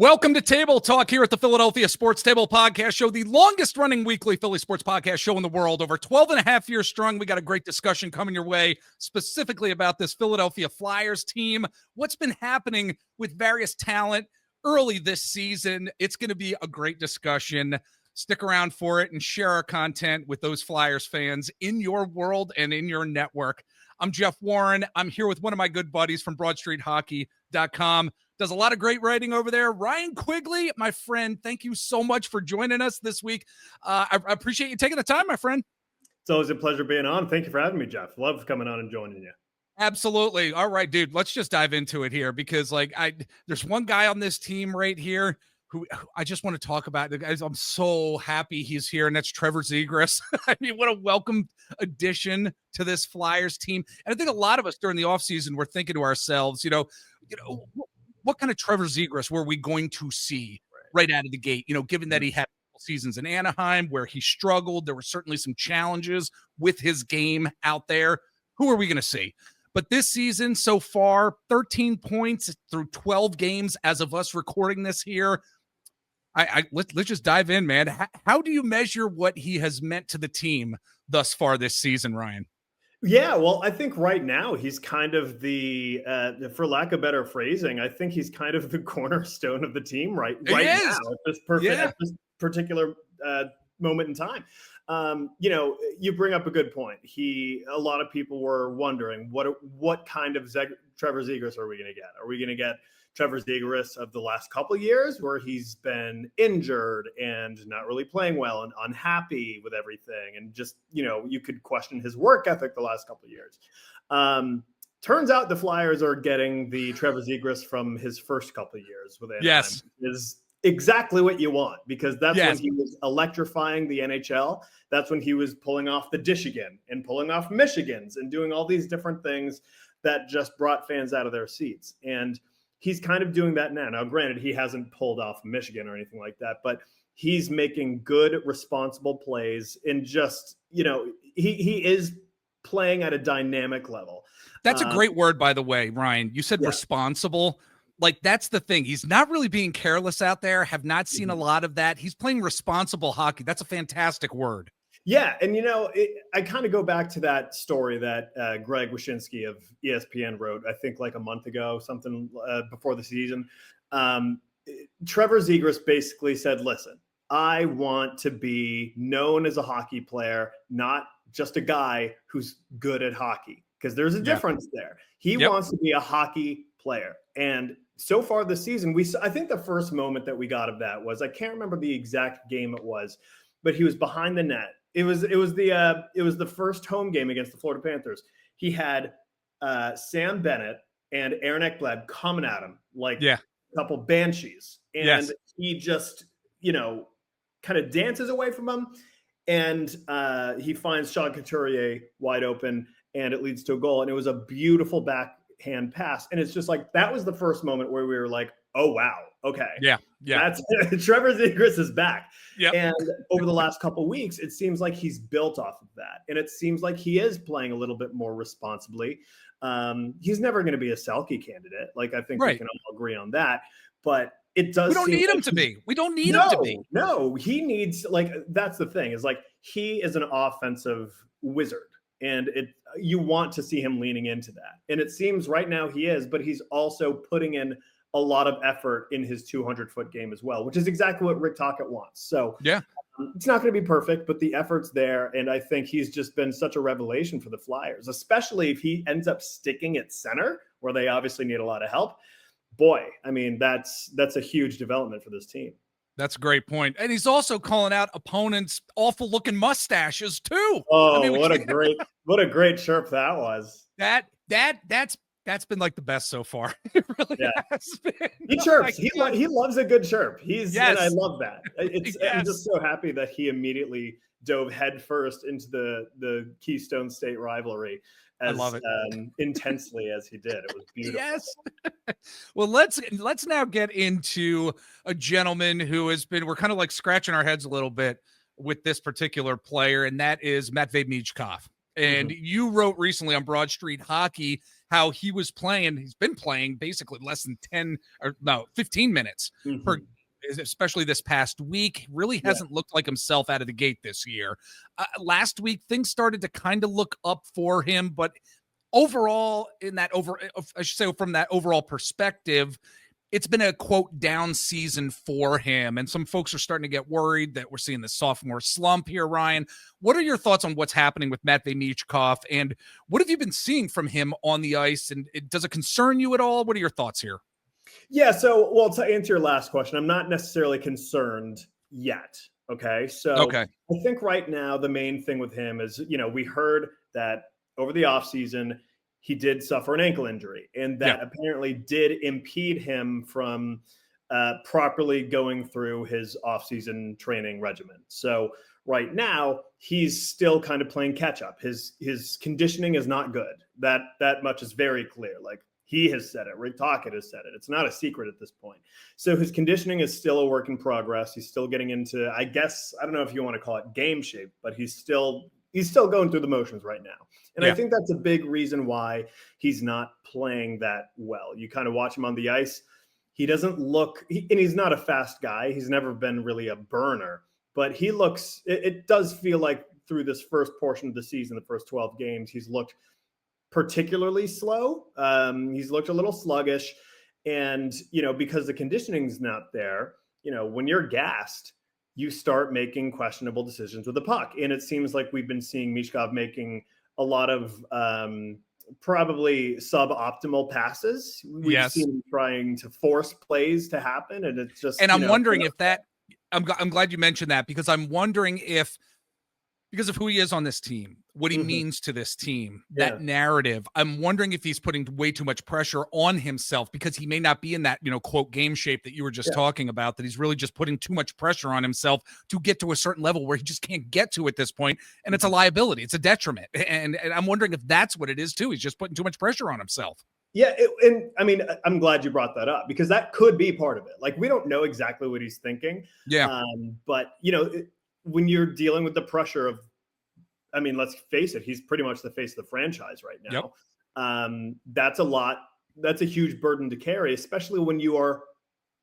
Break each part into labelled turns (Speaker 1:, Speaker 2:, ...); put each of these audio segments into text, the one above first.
Speaker 1: Welcome to Table Talk here at the Philadelphia Sports Table Podcast Show, the longest running weekly Philly sports podcast show in the world, over 12 and a half years strong. We got a great discussion coming your way, specifically about this Philadelphia Flyers team, what's been happening with various talent early this season. It's going to be a great discussion. Stick around for it and share our content with those Flyers fans in your world and in your network. I'm Jeff Warren. I'm here with one of my good buddies from BroadStreetHockey.com. Does a lot of great writing over there. Ryan Quigley, my friend, thank you so much for joining us this week. I appreciate you taking the time, my friend.
Speaker 2: It's always a pleasure being on. Thank you for having me, Jeff. Love coming on and joining you.
Speaker 1: Absolutely. All right, dude, let's just dive into it here because there's one guy on this team right here who I just want to talk about. I'm so happy he's here, and that's Trevor Zegras. I mean, what a welcome addition to this Flyers team. And I think a lot of us during the offseason were thinking to ourselves, what kind of Trevor Zegras were we going to see right out of the gate? Given that he had seasons in Anaheim where he struggled, there were certainly some challenges with his game out there. Who are we going to see? But this season so far, 13 points through 12 games as of us recording this here. Let's just dive in, man. How do you measure what he has meant to the team thus far this season, Ryan?
Speaker 2: Yeah, well, I think right now he's kind of the for lack of better phrasing, I think he's kind of the cornerstone of the team right now at this particular moment in time. You bring up a good point. A lot of people were wondering what kind of Trevor Zegras are we going to get? Are we going to get Trevor Zegras of the last couple of years where he's been injured and not really playing well and unhappy with everything? And just, you could question his work ethic the last couple of years. Turns out the Flyers are getting the Trevor Zegras from his first couple of years with Anaheim.
Speaker 1: Yes.
Speaker 2: Is exactly what you want, because that's when he was electrifying the NHL. That's when he was pulling off the Dishigan and pulling off Michigans and doing all these different things that just brought fans out of their seats. And he's kind of doing that now. Now, granted, he hasn't pulled off Michigan or anything like that, but he's making good, responsible plays. And just, he is playing at a dynamic level.
Speaker 1: That's a great word, by the way, Ryan. You said responsible. That's the thing. He's not really being careless out there. Have not seen a lot of that. He's playing responsible hockey. That's a fantastic word.
Speaker 2: Yeah. And, I kind of go back to that story that Greg Wyshynski of ESPN wrote, I think like a month ago, something before the season. Trevor Zegras basically said, listen, I want to be known as a hockey player, not just a guy who's good at hockey, because there's a difference there. He wants to be a hockey player. And so far this season, I think the first moment that we got of that was, I can't remember the exact game it was, but he was behind the net. It was the first home game against the Florida Panthers. He had Sam Bennett and Aaron Ekblad coming at him like a couple banshees. And he just, kind of dances away from him. And he finds Sean Couturier wide open, and it leads to a goal. And it was a beautiful backhand pass. And it's just like, that was the first moment where we were like, oh, wow. Okay.
Speaker 1: Yeah.
Speaker 2: That's Trevor Zegras is back.
Speaker 1: Yeah.
Speaker 2: And over the last couple of weeks, it seems like he's built off of that. And it seems like he is playing a little bit more responsibly. He's never going to be a Selke candidate. I think we can all agree on that. But it does.
Speaker 1: We don't need him to be. We don't need him to be.
Speaker 2: No, he needs, that's the thing, is he is an offensive wizard. And you want to see him leaning into that. And it seems right now he is, but he's also putting in a lot of effort in his 200-foot game as well, which is exactly what Rick Tocchet wants. So it's not going to be perfect, but the effort's there. And I think he's just been such a revelation for the Flyers, especially if he ends up sticking at center, where they obviously need a lot of help. Boy, I mean, that's a huge development for this team.
Speaker 1: That's a great point. And he's also calling out opponents' awful looking mustaches too.
Speaker 2: Oh, what a great chirp that was.
Speaker 1: That's been the best so far. It really has been.
Speaker 2: He chirps. He loves a good chirp. And I love that. I'm just so happy that he immediately dove headfirst into the Keystone State rivalry as intensely as he did. It was beautiful.
Speaker 1: Yes. Well, let's now get into a gentleman who we're kind of scratching our heads a little bit with this particular player, and that is Matvei Michkov. And you wrote recently on Broad Street Hockey how he's been playing basically less than 15 minutes per, especially this past week. Really hasn't looked like himself out of the gate this year. Last week, things started to kind of look up for him, but overall, I should say from that overall perspective, it's been a quote down season for him. And some folks are starting to get worried that we're seeing the sophomore slump here, Ryan. What are your thoughts on what's happening with Matvei Michkov, and what have you been seeing from him on the ice? And does it concern you at all? What are your thoughts here?
Speaker 2: Yeah. So, well, to answer your last question, I'm not necessarily concerned yet. Okay. So I think right now, the main thing with him is, we heard that over the offseason, he did suffer an ankle injury, and that apparently did impede him from properly going through his offseason training regimen. So right now, he's still kind of playing catch up. His conditioning is not good. That much is very clear. Like, he has said it. Rick Tocchet has said it. It's not a secret at this point. So his conditioning is still a work in progress. He's still getting into, I guess, I don't know if you want to call it game shape, but he's still going through the motions right now. And I think that's a big reason why he's not playing that well. You kind of watch him on the ice. He doesn't look, and he's not a fast guy. He's never been really a burner, but he looks, it does feel like through this first portion of the season, the first 12 games, he's looked particularly slow. He's looked a little sluggish. And, because the conditioning's not there, when you're gassed, you start making questionable decisions with the puck. And it seems like we've been seeing Michkov making a lot of probably suboptimal passes. We've seen him trying to force plays to happen. And it's just,
Speaker 1: and I'm wondering if that, I'm glad you mentioned that, because I'm wondering if, because of who he is on this team, what he means to this team, that narrative. I'm wondering if he's putting way too much pressure on himself, because he may not be in that, quote, game shape that you were just talking about, that he's really just putting too much pressure on himself to get to a certain level where he just can't get to at this point. And it's a liability. It's a detriment. And I'm wondering if that's what it is too. He's just putting too much pressure on himself.
Speaker 2: Yeah. And I mean, I'm glad you brought that up, because that could be part of it. Like, we don't know exactly what he's thinking.
Speaker 1: Yeah.
Speaker 2: But, when you're dealing with the pressure of, I mean, let's face it, he's pretty much the face of the franchise right now. That's a lot. That's a huge burden to carry, especially when you are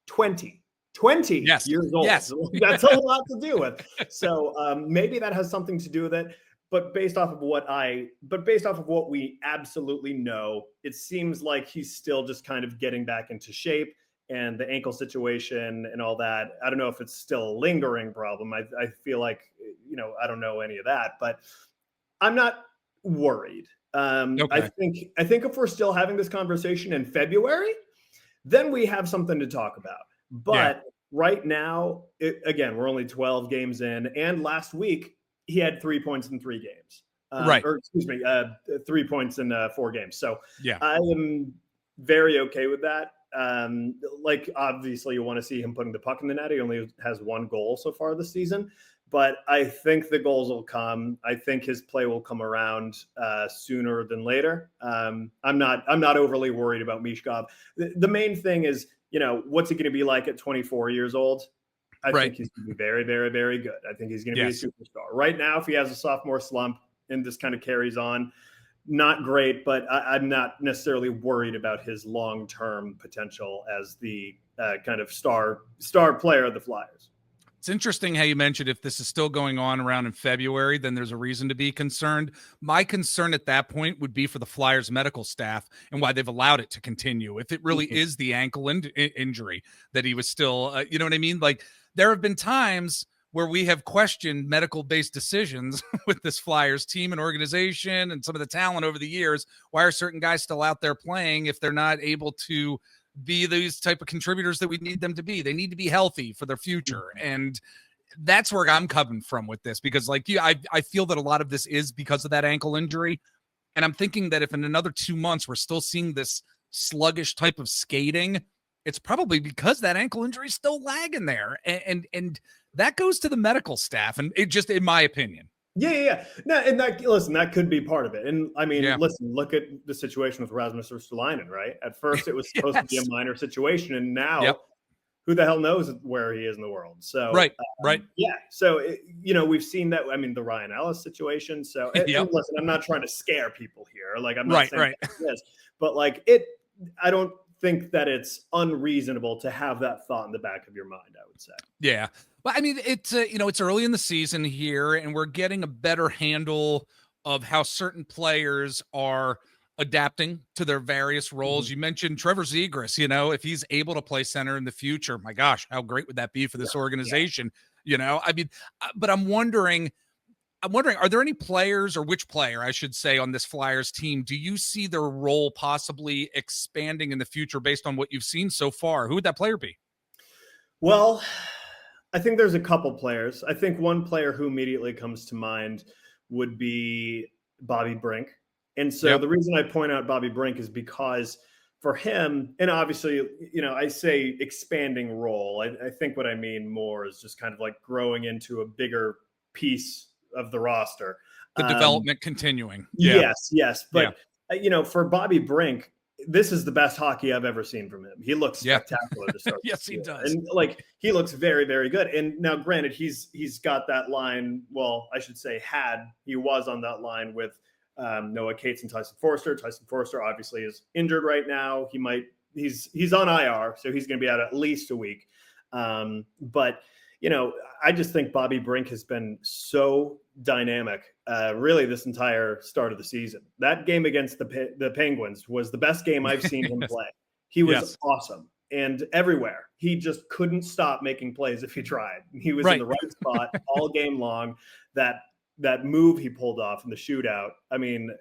Speaker 2: 20 years old. That's a lot to deal with. So maybe that has something to do with it. But based off of what we absolutely know, it seems like he's still just kind of getting back into shape. And the ankle situation and all that, I don't know if it's still a lingering problem. I feel like, I don't know any of that, but I'm not worried. I think if we're still having this conversation in February, then we have something to talk about. But right now, again, we're only 12 games in, and last week he had 3 points in 3 games. Or excuse me, 3 points in 4 games. So I am very okay with that. Like, obviously you want to see him putting the puck in the net. He only has 1 goal so far this season, but I think the goals will come. I think his play will come around sooner than later. I'm not overly worried about Michkov. The main thing is, what's he going to be like at 24 years old? I think he's going to be very, very, very good. I think he's going to be a superstar. Right now, if he has a sophomore slump and this kind of carries on, not great, but I'm not necessarily worried about his long-term potential as the kind of star player of the Flyers.
Speaker 1: It's interesting how you mentioned if this is still going on around in February, then there's a reason to be concerned. My concern at that point would be for the Flyers medical staff and why they've allowed it to continue. If it really is the ankle injury that he was still, you know what I mean? Like, there have been times where we have questioned medical-based decisions with this Flyers team and organization and some of the talent over the years. Why are certain guys still out there playing if they're not able to be these type of contributors that we need them to be? They need to be healthy for their future. And that's where I'm coming from with this, because like you, I feel that a lot of this is because of that ankle injury. And I'm thinking that if in another 2 months, we're still seeing this sluggish type of skating, it's probably because that ankle injury is still lagging there. And that goes to the medical staff. And it just, in my opinion.
Speaker 2: Yeah. No, and that could be part of it. And I mean, listen, look at the situation with Rasmus Ristolainen, right? At first it was supposed to be a minor situation. And now who the hell knows where he is in the world? So,
Speaker 1: right.
Speaker 2: Yeah. So, we've seen that. I mean, the Ryan Ellis situation. So, and listen, I'm not trying to scare people here. Like, I'm not saying this, but like I don't think that it's unreasonable to have that thought in the back of your mind, I would say.
Speaker 1: Yeah. But I mean, it's, it's early in the season here, and we're getting a better handle of how certain players are adapting to their various roles.
Speaker 2: Mm-hmm.
Speaker 1: You mentioned Trevor Zegras, if he's able to play center in the future, my gosh, how great would that be for this organization? Yeah. I mean, but I'm wondering, are there any players, or which player, I should say, on this Flyers team, do you see their role possibly expanding in the future based on what you've seen so far? Who would that player be?
Speaker 2: Well, I think there's a couple players. I think one player who immediately comes to mind would be Bobby Brink. And so the reason I point out Bobby Brink is because for him, and obviously, I say expanding role. I think what I mean more is just kind of like growing into a bigger piece of the roster.
Speaker 1: The development continuing.
Speaker 2: Yes. But, for Bobby Brink, this is the best hockey I've ever seen from him. He looks spectacular to start.
Speaker 1: Yes, he does.
Speaker 2: And like, he looks very, very good. And now granted, he's got that line. Well, I should say he was on that line with Noah Cates and Tyson Forster. Tyson Forster obviously is injured right now. He's on IR, so he's going to be out at least a week. But I just think Bobby Brink has been so dynamic, really, this entire start of the season. That game against the Penguins was the best game I've seen him play. He was awesome, and everywhere he just couldn't stop making plays if he tried. He was in the right spot all game long. That move he pulled off in the shootout. I mean,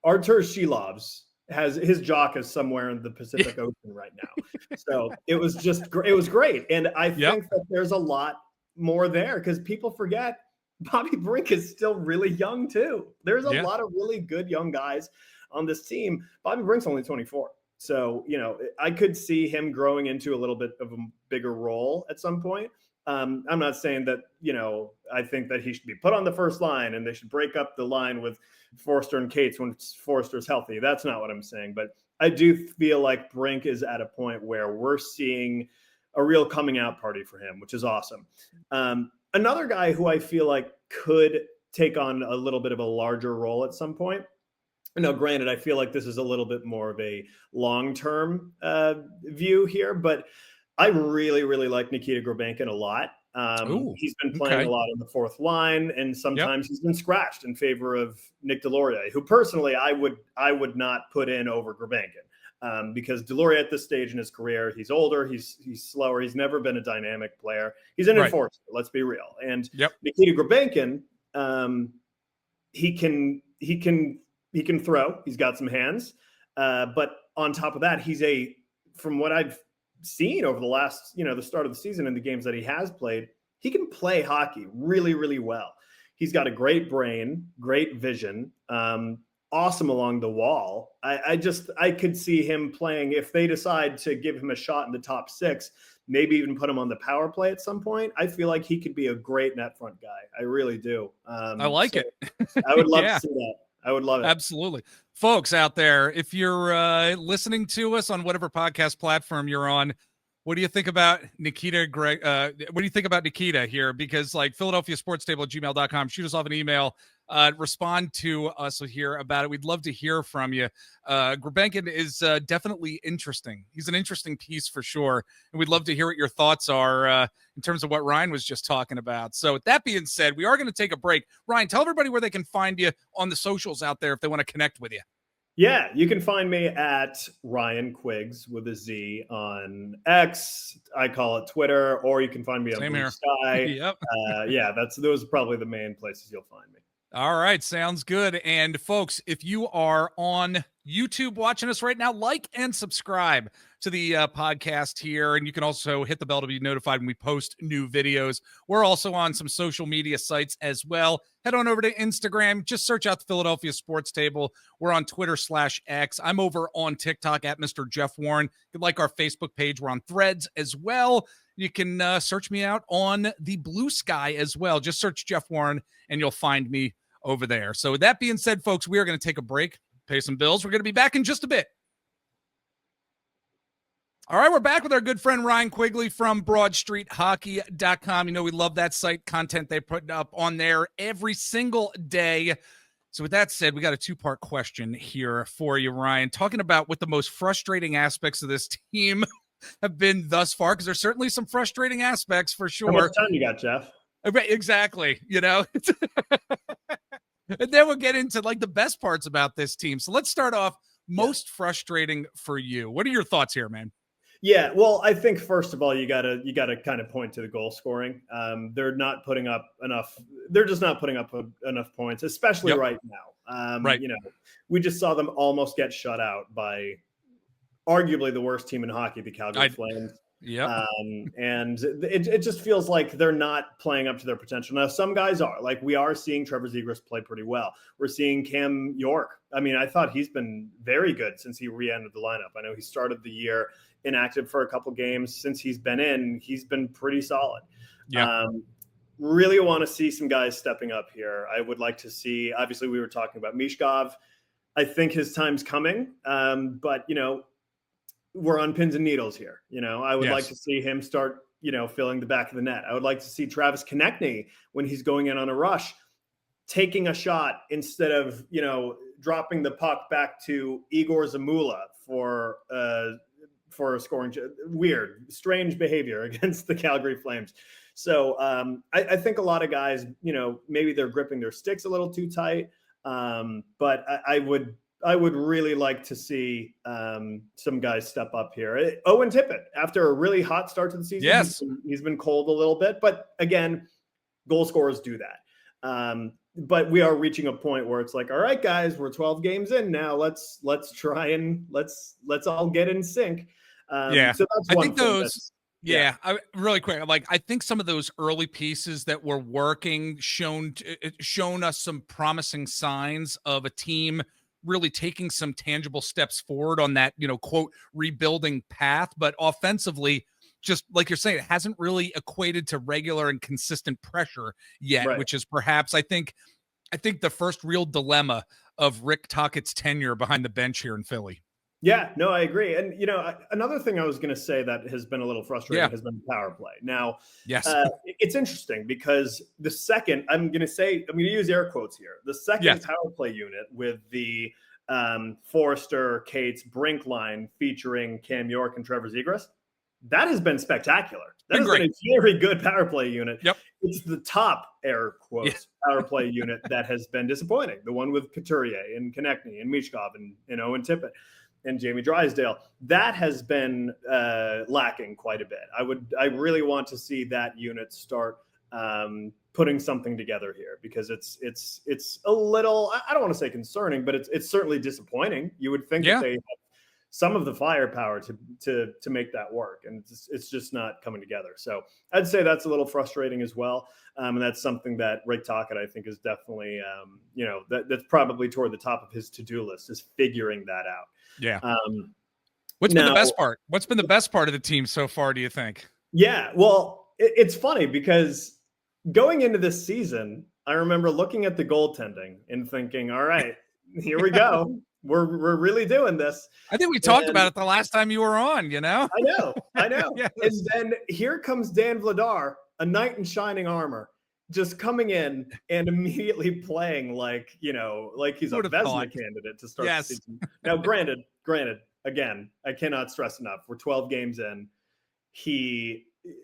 Speaker 2: Artur Shilov's has his jock is somewhere in the Pacific Ocean right now. So it was great. And I think that there's a lot more there because people forget Bobby Brink is still really young too. There's a lot of really good young guys on this team. Bobby Brink's only 24. So, I could see him growing into a little bit of a bigger role at some point. I'm not saying that, I think that he should be put on the first line and they should break up the line with Forster and Cates when Forster's healthy. That's not what I'm saying. But I do feel like Brink is at a point where we're seeing a real coming out party for him, which is awesome. Another guy who I feel like could take on a little bit of a larger role at some point. Now, granted, I feel like this is a little bit more of a long-term view here, but I really, really like Nikita Grabenkin a lot. He's been playing a lot on the fourth line, and sometimes he's been scratched in favor of Nick Deslauriers, who personally I would not put in over Grabenkin because Deslauriers at this stage in his career, he's older, he's slower, he's never been a dynamic player. He's an enforcer, let's be real. And Nikita Grabenkin, he can throw, he's got some hands, but on top of that, from what I've seen over the last, the start of the season and the games that he has played, he can play hockey really, really well. He's got a great brain, great vision, awesome along the wall. I could see him playing, if they decide to give him a shot in the top six, maybe even put him on the power play at some point. I feel like he could be a great net front guy. I really do.
Speaker 1: I like it.
Speaker 2: I would love to see that. I would love it.
Speaker 1: Absolutely. Folks out there, if you're listening to us on whatever podcast platform you're on, what do you think about Nikita? What do you think about Nikita here? Because like PhiladelphiaSportsTable@gmail.com, shoot us off an email, respond to us here about it. We'd love to hear from you. Grabenkin is definitely interesting. He's an interesting piece for sure. And we'd love to hear what your thoughts are in terms of what Ryan was just talking about. So with that being said, we are going to take a break. Ryan, tell everybody where they can find you on the socials out there if they want to connect with you.
Speaker 2: Yeah, you can find me at Ryan Quiggs with a Z on X. I call it Twitter, or you can find me on Blue Sky. Those are probably the main places you'll find me.
Speaker 1: All right, sounds good. And folks, if you are on YouTube watching us right now, like and subscribe to the podcast here. And you can also hit the bell to be notified when we post new videos. We're also on some social media sites as well. Head on over to Instagram. Just search out the Philadelphia Sports Table. We're on Twitter/X. I'm over on TikTok at Mr. Jeff Warren. You can like our Facebook page. We're on Threads as well. You can search me out on the Blue Sky as well. Just search Jeff Warren and you'll find me over there. So with that being said, folks, we are going to take a break, pay some bills. We're going to be back in just a bit. All right, we're back with our good friend Ryan Quigley from BroadStreetHockey.com. You know, we love that site, content they put up on there every single day. So with that said, we got a two-part question here for you, Ryan, talking about what the most frustrating aspects of this team have been thus far, because there's certainly some frustrating aspects for
Speaker 2: How much
Speaker 1: sure.
Speaker 2: time you got, Jeff?
Speaker 1: Exactly, you know. And then we'll get into like the best parts about this team. So let's start off most frustrating for you. What are your thoughts here, man?
Speaker 2: Yeah, well, I think first of all, you gotta kind of point to the goal scoring. They're not putting up enough. They're just not putting up enough points, especially right now.
Speaker 1: Right.
Speaker 2: You know, we just saw them almost get shut out by arguably the worst team in hockey, the Calgary Flames.
Speaker 1: Yeah.
Speaker 2: And it just feels like they're not playing up to their potential. Now, some guys are. Like, we are seeing Trevor Zegras play pretty well. We're seeing Cam York. I mean, I thought he's been very good since he re-entered the lineup. I know he started the year inactive for a couple games. Since he's been in, he's been pretty solid.
Speaker 1: Yeah.
Speaker 2: Really want to see some guys stepping up here. I would like to see, obviously we were talking about Michkov. I think his time's coming. But, you know, we're on pins and needles here. You know, I would like to see him start, you know, filling the back of the net. I would like to see Travis Konechny, when he's going in on a rush, taking a shot instead of, you know, dropping the puck back to Igor Zamula for a scoring. Weird, strange behavior against the Calgary Flames. So I think a lot of guys, you know, maybe they're gripping their sticks a little too tight. But I would really like to see some guys step up here. Owen Tippett, after a really hot start to the season, he's been cold a little bit. But again, goal scorers do that. But we are reaching a point where it's like, all right, guys, we're 12 games in now. Let's try and let's all get in sync. So that's
Speaker 1: I
Speaker 2: one
Speaker 1: think
Speaker 2: thing
Speaker 1: those. Really quick. Like, I think some of those early pieces that were working shown us some promising signs of a team really taking some tangible steps forward on that, you know, quote, rebuilding path. But offensively, just like you're saying, it hasn't really equated to regular and consistent pressure yet, which is perhaps, I think the first real dilemma of Rick Tocchet's tenure behind the bench here in Philly.
Speaker 2: Yeah, no, I agree. And, you know, another thing I was going to say that has been a little frustrating has been power play. Now, it's interesting because the second, I'm going to use air quotes here, the second power play unit with the Forrester, Cates, Brink line featuring Cam York and Trevor Zegras, that has been spectacular. That has been a very good power play unit. It's the top, air quotes, power play unit that has been disappointing. The one with Couturier and Konechny and Michkov and Owen Tippett and Jamie Drysdale, that has been lacking quite a bit. I really want to see that unit start putting something together here, because it's a little, I don't want to say concerning, but it's certainly disappointing. You would think that they have some of the firepower to make that work, and it's just not coming together. So I'd say that's a little frustrating as well. And that's something that Rick Tocchet, I think, is definitely, you know, that's probably toward the top of his to-do list, is figuring that out.
Speaker 1: Yeah. What's been the best part? What's been the best part of the team so far, do you think?
Speaker 2: Yeah, well, it's funny because going into this season, I remember looking at the goaltending and thinking, all right, here we go. We're really doing this.
Speaker 1: I think we talked about it the last time you were on, you know?
Speaker 2: I know. And then here comes Dan Vladar, a knight in shining armor, just coming in and immediately playing like, you know, like he's a Vezina candidate to start the season. Now, granted, again, I cannot stress enough, we're 12 games in.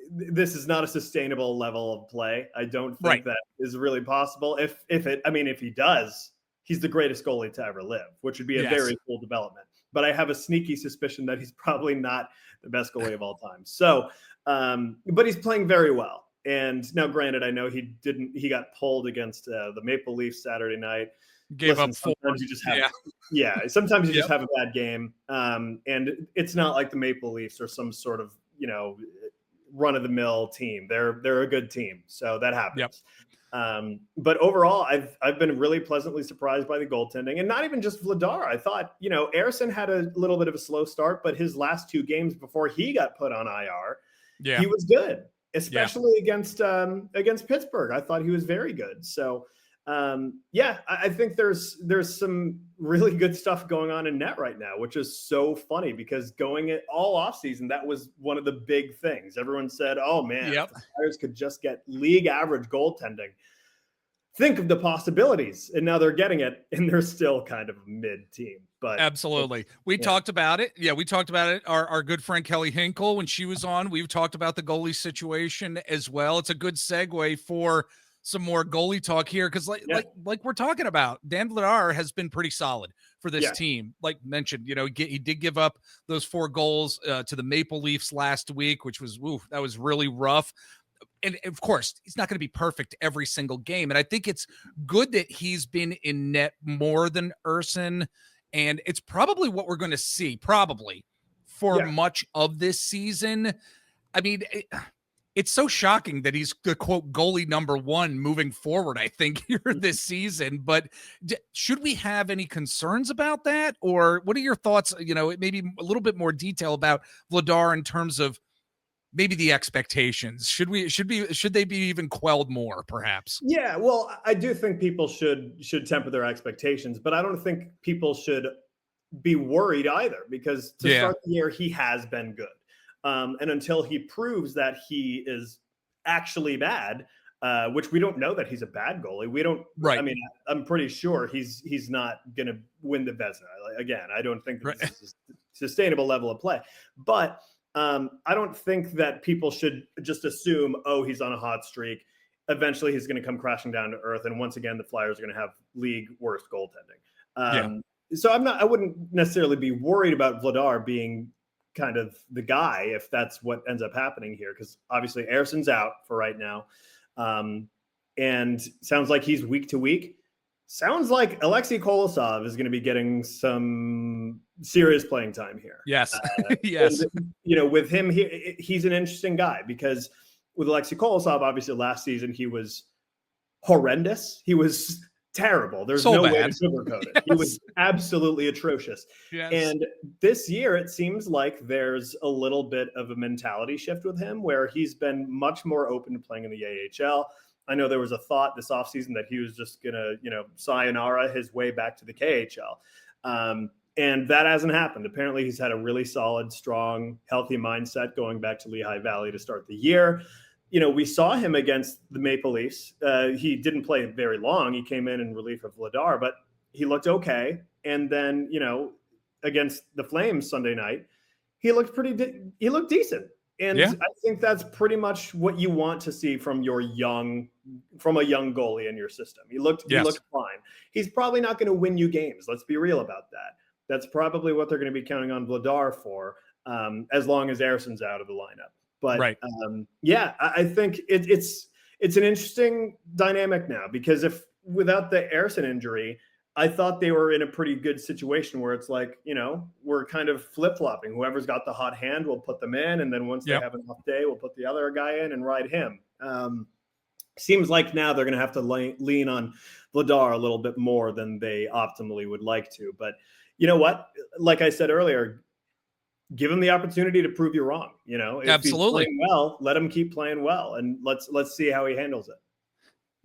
Speaker 2: This is not a sustainable level of play. I don't think that is really possible. If he does, he's the greatest goalie to ever live, which would be a very cool development. But I have a sneaky suspicion that he's probably not the best goalie of all time. So, but he's playing very well. And now, granted, I know he got pulled against the Maple Leafs Saturday night. Sometimes you just have, sometimes you just have a bad game. And it's not like the Maple Leafs are some sort of, you know, run of the mill team. They're a good team. So that happens. But overall, I've been really pleasantly surprised by the goaltending, and not even just Vladar. I thought, you know, Ersson had a little bit of a slow start, but his last two games before he got put on IR, he was good, especially against Pittsburgh. I thought he was very good. So Yeah, I think there's some really good stuff going on in net right now, which is so funny because going it all off season, that was one of the big things. Everyone said, "Oh man, if
Speaker 1: Yep.
Speaker 2: the Flyers could just get league average goaltending, think of the possibilities." And now they're getting it, and they're still kind of a mid team. But
Speaker 1: Absolutely. We talked about it. Yeah, we talked about it. Our good friend Kelly Hinkle, when she was on, we've talked about the goalie situation as well. It's a good segue for some more goalie talk here because, like we're talking about, Dan Vladar has been pretty solid for this team. Like mentioned, he did give up those 4 goals to the Maple Leafs last week, which was that was really rough. And of course, he's not going to be perfect every single game. And I think it's good that he's been in net more than Urson. And it's probably what we're going to see, probably for much of this season. I mean, it's so shocking that he's the quote goalie number 1 moving forward, I think, here this season. But should we have any concerns about that? Or what are your thoughts? Maybe a little bit more detail about Vladar in terms of maybe the expectations. Should they be even quelled more, perhaps?
Speaker 2: Yeah, well, I do think people should temper their expectations, but I don't think people should be worried either because to start the year, he has been good. And until he proves that he is actually bad, which we don't know that he's a bad goalie. We don't. Right. I mean, I'm pretty sure he's not going to win the Vezina. Again, I don't think that this is a sustainable level of play. But I don't think that people should just assume, oh, he's on a hot streak. Eventually, he's going to come crashing down to earth, and once again, the Flyers are going to have league worst goaltending. So I wouldn't necessarily be worried about Vladar being kind of the guy if that's what ends up happening here, because obviously Erson's out for right now, and sounds like he's week to week. Sounds like Alexei Kolosov is going to be getting some serious playing time here.
Speaker 1: Yes, yes.
Speaker 2: And, with him, he's an interesting guy because with Alexei Kolosov, obviously last season he was horrendous. He was terrible. There's no way to sugarcoat it. He was absolutely atrocious. Yes. And this year, it seems like there's a little bit of a mentality shift with him where he's been much more open to playing in the AHL. I know there was a thought this offseason that he was just going to, sayonara his way back to the KHL. And that hasn't happened. Apparently, he's had a really solid, strong, healthy mindset going back to Lehigh Valley to start the year. We saw him against the Maple Leafs. He didn't play very long. He came in relief of Vladar, but he looked okay. And then, against the Flames Sunday night, he looked decent. And I think that's pretty much what you want to see from a young goalie in your system. He looked fine. He's probably not going to win you games. Let's be real about that. That's probably what they're going to be counting on Vladar for, as long as Erson's out of the lineup. But I think it's an interesting dynamic now because if without the Erson injury, I thought they were in a pretty good situation where it's like, we're kind of flip-flopping. Whoever's got the hot hand, we'll put them in. And then once they have an off day, we'll put the other guy in and ride him. Seems like now they're going to have to lean on Vladar a little bit more than they optimally would like to. But you know what? Like I said earlier, give him the opportunity to prove you wrong. If
Speaker 1: absolutely
Speaker 2: he's playing well, let him keep playing well, and let's see how he handles it.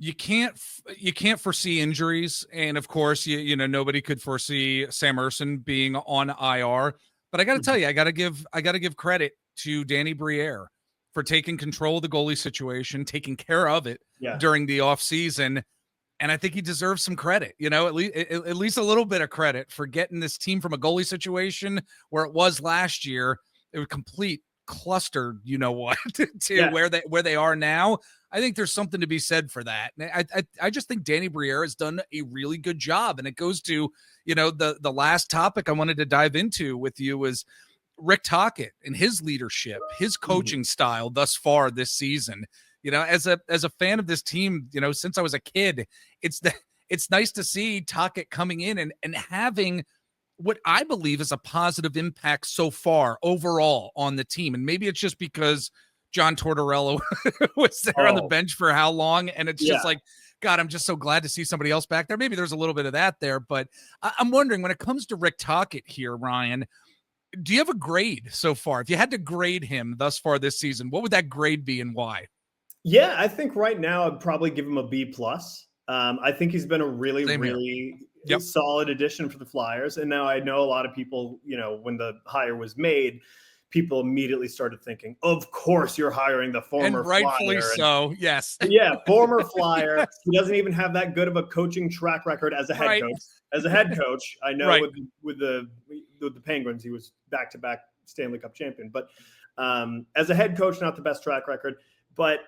Speaker 1: You can't foresee injuries, and of course, nobody could foresee Sam Ersson being on IR. But I got to tell you, I got to give credit to Danny Briere for taking control of the goalie situation, taking care of it during the offseason. And I think he deserves some credit, at least a little bit of credit for getting this team from a goalie situation where it was last year. It was complete cluster, to where they are now. I think there's something to be said for that. And I just think Danny Briere has done a really good job. And it goes to, the last topic I wanted to dive into with you was Rick Tocchet and his leadership, his coaching style thus far this season. As a fan of this team, since I was a kid, it's nice to see Tocchet coming in and having what I believe is a positive impact so far overall on the team. And maybe it's just because John Tortorella was there on the bench for how long. And it's just like, God, I'm just so glad to see somebody else back there. Maybe there's a little bit of that there, but I'm wondering when it comes to Rick Tocchet here, Ryan, do you have a grade so far? If you had to grade him thus far this season, what would that grade be and why?
Speaker 2: Yeah, I think right now I'd probably give him a B+. I think he's been a really,
Speaker 1: Same here.
Speaker 2: really
Speaker 1: Yep.
Speaker 2: solid addition for the Flyers. And now I know a lot of people, when the hire was made, people immediately started thinking, of course you're hiring the former
Speaker 1: And rightfully
Speaker 2: Flyer.
Speaker 1: so. Yes.
Speaker 2: Yeah, former Flyer. He doesn't even have that good of a coaching track record as a head
Speaker 1: Right.
Speaker 2: coach. As a head coach, I know
Speaker 1: Right.
Speaker 2: with the Penguins, he was back-to-back Stanley Cup champion. But as a head coach, not the best track record. But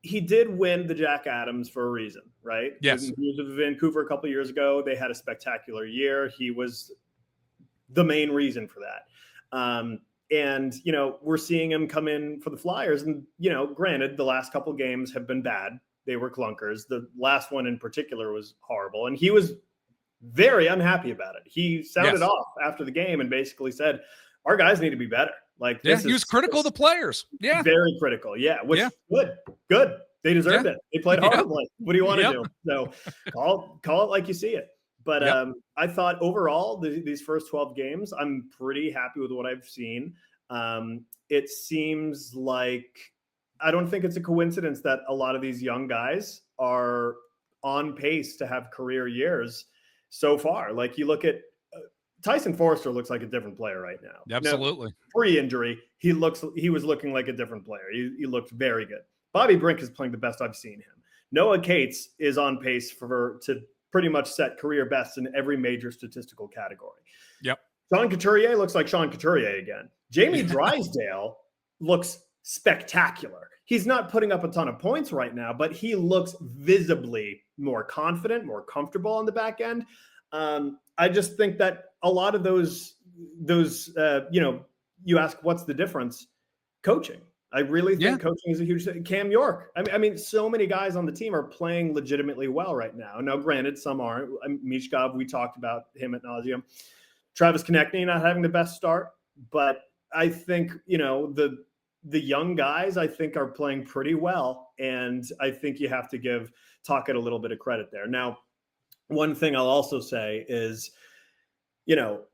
Speaker 2: he did win the Jack Adams for a reason, right?
Speaker 1: Yes.
Speaker 2: He was with Vancouver a couple of years ago. They had a spectacular year. He was the main reason for that. And, we're seeing him come in for the Flyers. And, granted, the last couple games have been bad. They were clunkers. The last one in particular was horrible. And he was very unhappy about it. He sounded off after the game and basically said, our guys need to be better. Like,
Speaker 1: he was critical of the players. Yeah.
Speaker 2: Very critical. Yeah. Which good. They deserved it. They played horribly. What do you want to do? So call it like you see it. But I thought overall, these first 12 games, I'm pretty happy with what I've seen. It seems like I don't think it's a coincidence that a lot of these young guys are on pace to have career years so far. Like you look at Tyson Forster looks like a different player right now.
Speaker 1: Absolutely.
Speaker 2: Now, pre-injury, he was looking like a different player. He looked very good. Bobby Brink is playing the best I've seen him. Noah Cates is on pace to pretty much set career best in every major statistical category.
Speaker 1: Yep.
Speaker 2: Sean Couturier looks like Sean Couturier again. Jamie Drysdale looks spectacular. He's not putting up a ton of points right now, but he looks visibly more confident, more comfortable on the back end. I just think that a lot of those, you ask what's the difference? Coaching. I really think coaching is a huge thing. Cam York. I mean, so many guys on the team are playing legitimately well right now. Now, granted, some aren't. Michkov, we talked about him at nauseum. Travis Konechny not having the best start, but I think the young guys I think are playing pretty well, and I think you have to give Tocchet a little bit of credit there. Now, one thing I'll also say is,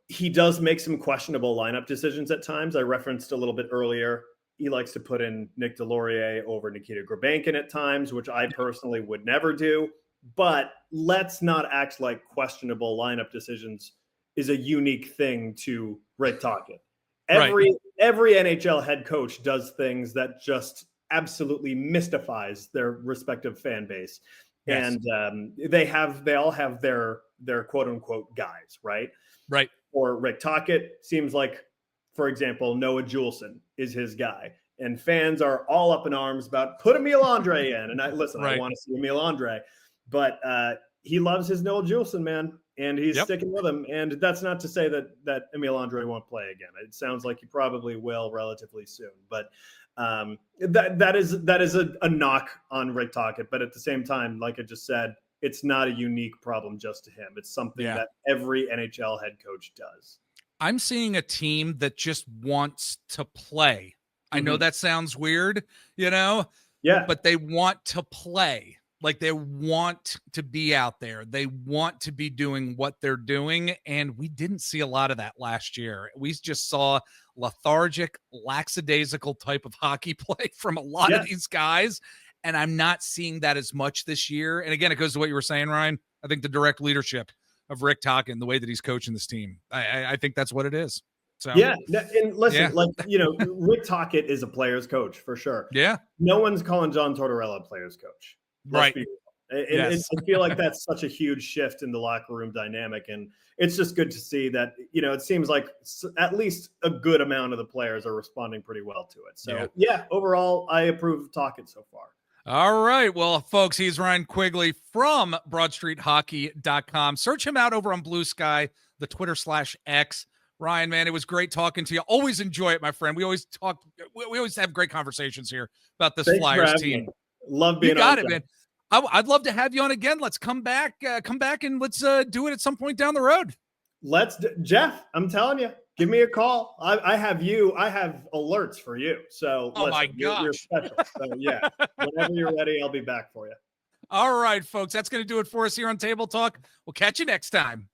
Speaker 2: he does make some questionable lineup decisions at times. I referenced a little bit earlier. He likes to put in Nick Delorier over Nikita Grabankin at times, which I personally would never do. But let's not act like questionable lineup decisions is a unique thing to Rick Tocchet. Every NHL head coach does things that just absolutely mystifies their respective fan base. Yes. And they all have their quote unquote guys, right?
Speaker 1: Right.
Speaker 2: Or Rick Tocchet seems like, for example, Noah Juleson is his guy. And fans are all up in arms about put Emil Andre in. And I want to see Emil Andre. But he loves his Noah Juleson, man. And he's sticking with him. And that's not to say that Emil Andre won't play again. It sounds like he probably will relatively soon. But that is a knock on Rick Tocchet. But at the same time, like I just said, it's not a unique problem just to him. It's something that every NHL head coach does.
Speaker 1: I'm seeing a team that just wants to play. I know that sounds weird, but they want to play. Like they want to be out there. They want to be doing what they're doing. And we didn't see a lot of that last year. We just saw lethargic, lackadaisical type of hockey play from a lot of these guys. And I'm not seeing that as much this year. And again, it goes to what you were saying, Ryan. I think the direct leadership of Rick Tocchet and the way that he's coaching this team. I think that's what it is. So
Speaker 2: and listen, Rick Tocchet is a player's coach for sure.
Speaker 1: Yeah.
Speaker 2: No one's calling John Tortorella a player's coach.
Speaker 1: Right.
Speaker 2: I feel like that's such a huge shift in the locker room dynamic. And it's just good to see that, it seems like at least a good amount of the players are responding pretty well to it. So overall, I approve of Tocchet so far.
Speaker 1: All right. Well, folks, he's Ryan Quigley from BroadStreetHockey.com. Search him out over on Blue Sky, the Twitter/X. Ryan, man, it was great talking to you. Always enjoy it, my friend. We always have great conversations here about this Flyers team.
Speaker 2: Love being on.
Speaker 1: You got it, man. I'd love to have you on again. Let's come back and let's do it at some point down the road.
Speaker 2: Jeff, I'm telling you, give me a call. I have alerts for you. So
Speaker 1: my gosh,
Speaker 2: you're special. So whenever you're ready, I'll be back for you.
Speaker 1: All right, folks, that's going to do it for us here on Table Talk. We'll catch you next time.